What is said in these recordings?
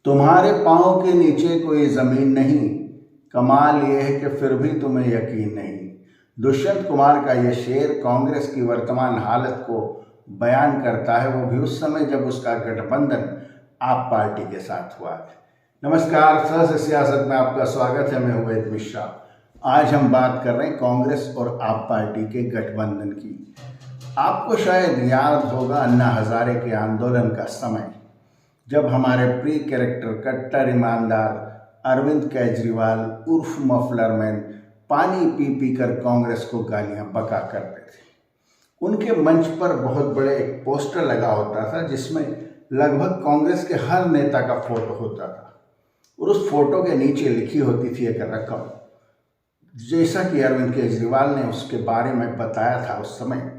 तुम्हारे पाँव के नीचे कोई ज़मीन नहीं, कमाल ये है कि फिर भी तुम्हें यकीन नहीं। दुष्यंत कुमार का ये शेर कांग्रेस की वर्तमान हालत को बयान करता है, वो भी उस समय जब उसका गठबंधन आप पार्टी के साथ हुआ है। नमस्कार, सहज सियासत में आपका स्वागत है। मैं हूं वेद मिश्रा। आज हम बात कर रहे हैं कांग्रेस और आप पार्टी के गठबंधन की। आपको शायद याद होगा अन्ना हजारे के आंदोलन का समय, जब हमारे प्रिय कैरेक्टर कट्टर ईमानदार अरविंद केजरीवाल उर्फ मफलर मैन पानी पी पी कर कांग्रेस को गालियां बका करते थे। उनके मंच पर बहुत बड़े एक पोस्टर लगा होता था जिसमें लगभग कांग्रेस के हर नेता का फोटो होता था और उस फोटो के नीचे लिखी होती थी एक रकम। जैसा कि अरविंद केजरीवाल ने उसके बारे में बताया था उस समय,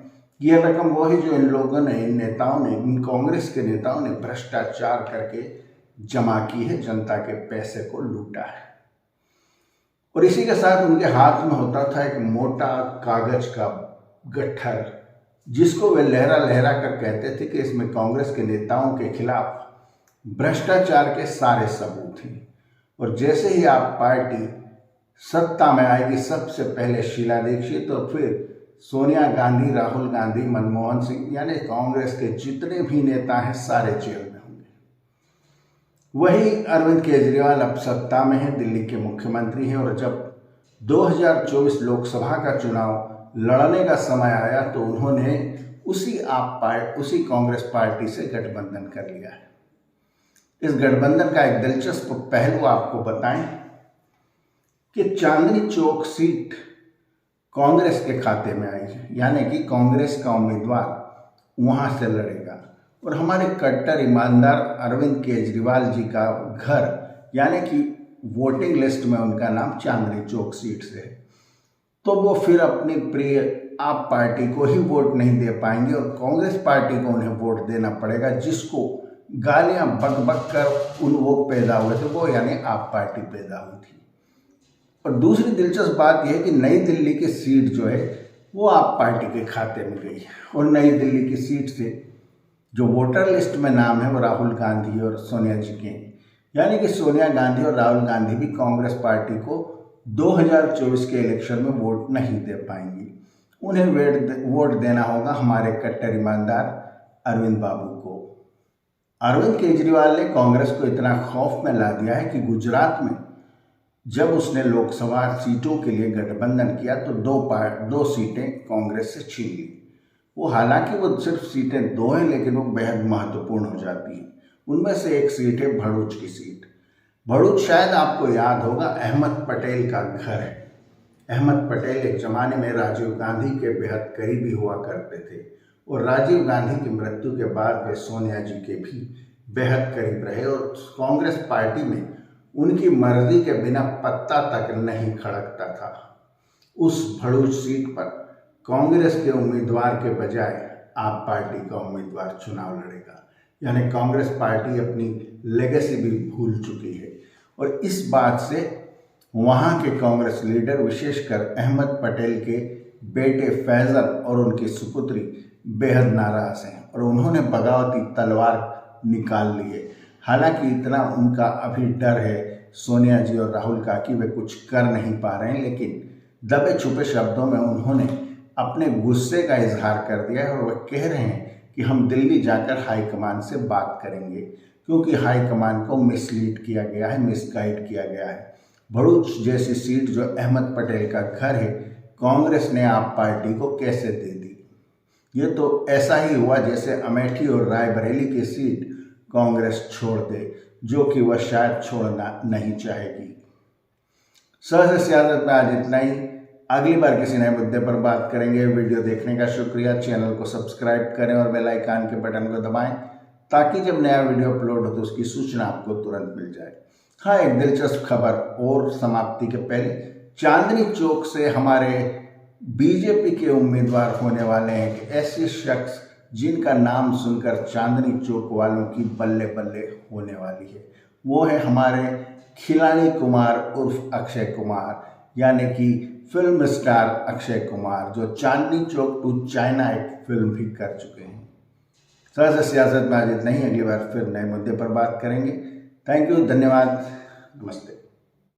यह रकम वही जो इन लोगों ने, इन कांग्रेस के नेताओं ने भ्रष्टाचार करके जमा की है, जनता के पैसे को लूटा है। और इसी के साथ उनके हाथ में होता था एक मोटा कागज का गट्ठर, जिसको वे लहरा लहरा कर कहते थे कि इसमें कांग्रेस के नेताओं के खिलाफ भ्रष्टाचार के सारे सबूत हैं। और जैसे ही आप पार्टी सत्ता में आएगी, सबसे पहले शीला दीक्षित और फिर सोनिया गांधी, राहुल गांधी, मनमोहन सिंह, यानी कांग्रेस के जितने भी नेता हैं सारे जेल में होंगे। वही अरविंद केजरीवाल अब सत्ता में है, दिल्ली के मुख्यमंत्री हैं, और जब 2024 लोकसभा का चुनाव लड़ने का समय आया तो उन्होंने उसी कांग्रेस पार्टी से गठबंधन कर लिया है। इस गठबंधन का एक दिलचस्प पहलू आपको बताएं कि चांदनी चौक सीट कांग्रेस के खाते में आई है, यानी कि कांग्रेस का उम्मीदवार वहां से लड़ेगा। और हमारे कट्टर ईमानदार अरविंद केजरीवाल जी का घर, यानी कि वोटिंग लिस्ट में उनका नाम चांदनी चौक सीट से है, तो वो फिर अपनी प्रिय आप पार्टी को ही वोट नहीं दे पाएंगे और कांग्रेस पार्टी को उन्हें वोट देना पड़ेगा, जिसको गालियां बक बक कर वो पैदा हुए थे, वो यानी आप पार्टी पैदा हुई थी। और दूसरी दिलचस्प बात यह है कि नई दिल्ली की सीट जो है वो आप पार्टी के खाते में गई है। और नई दिल्ली की सीट से जो वोटर लिस्ट में नाम है वो राहुल गांधी और सोनिया जी के हैं, यानी कि सोनिया गांधी और राहुल गांधी भी कांग्रेस पार्टी को 2024 के इलेक्शन में वोट नहीं दे पाएंगी। उन्हें वोट देना होगा हमारे कट्टर ईमानदार अरविंद बाबू को। अरविंद केजरीवाल ने कांग्रेस को इतना खौफ में ला दिया है कि गुजरात में जब उसने लोकसभा सीटों के लिए गठबंधन किया तो दो सीटें कांग्रेस से छीन ली। हालांकि वो सिर्फ सीटें दो हैं, लेकिन वो बेहद महत्वपूर्ण हो जाती हैं। उनमें से एक सीट है भरूच की सीट। भरूच शायद आपको याद होगा अहमद पटेल का घर है। अहमद पटेल एक जमाने में राजीव गांधी के बेहद करीबी हुआ करते थे और राजीव गांधी की मृत्यु के बाद वे सोनिया जी के भी बेहद करीब रहे और कांग्रेस पार्टी में उनकी मर्जी के बिना पत्ता तक नहीं खड़कता था। उस भरूच सीट पर कांग्रेस के उम्मीदवार के बजाय आप पार्टी का उम्मीदवार चुनाव लड़ेगा, यानी कांग्रेस पार्टी अपनी लेगेसी भी भूल चुकी है। और इस बात से वहां के कांग्रेस लीडर, विशेषकर अहमद पटेल के बेटे फैजल और उनकी सुपुत्री बेहद नाराज हैं और उन्होंने बगावती तलवार निकाल ली है। हालांकि इतना उनका अभी डर है सोनिया जी और राहुल का कि वे कुछ कर नहीं पा रहे हैं, लेकिन दबे छुपे शब्दों में उन्होंने अपने गुस्से का इजहार कर दिया है और वह कह रहे हैं कि हम दिल्ली जाकर हाईकमान से बात करेंगे, क्योंकि हाईकमान को मिसलीड किया गया है, मिसगाइड किया गया है। भरूच जैसी सीट जो अहमद पटेल का घर है, कांग्रेस ने आप पार्टी को कैसे दे दी। ये तो ऐसा ही हुआ जैसे अमेठी और रायबरेली की सीट कांग्रेस छोड़ दे, जो कि वह शायद छोड़ना नहीं चाहेगी। सहज सियासत में आज इतना ही। अगली बार किसी नए मुद्दे पर बात करेंगे। वीडियो देखने का शुक्रिया। चैनल को सब्सक्राइब करें और बेल आइकन के बटन को दबाएं, ताकि जब नया वीडियो अपलोड हो तो उसकी सूचना आपको तुरंत मिल जाए। हाँ, एक दिलचस्प खबर और समाप्ति के पहले, चांदनी चौक से हमारे बीजेपी के उम्मीदवार होने वाले हैं कि ऐसे शख्स जिनका नाम सुनकर चांदनी चौक वालों की बल्ले बल्ले होने वाली है। वो है हमारे खिलाड़ी कुमार उर्फ अक्षय कुमार, यानी कि फिल्म स्टार अक्षय कुमार, जो चांदनी चौक टू चाइना एक फिल्म भी कर चुके हैं। सहज सियासत में आज इतना ही। अगली बार फिर नए मुद्दे पर बात करेंगे। थैंक यू, धन्यवाद, नमस्ते।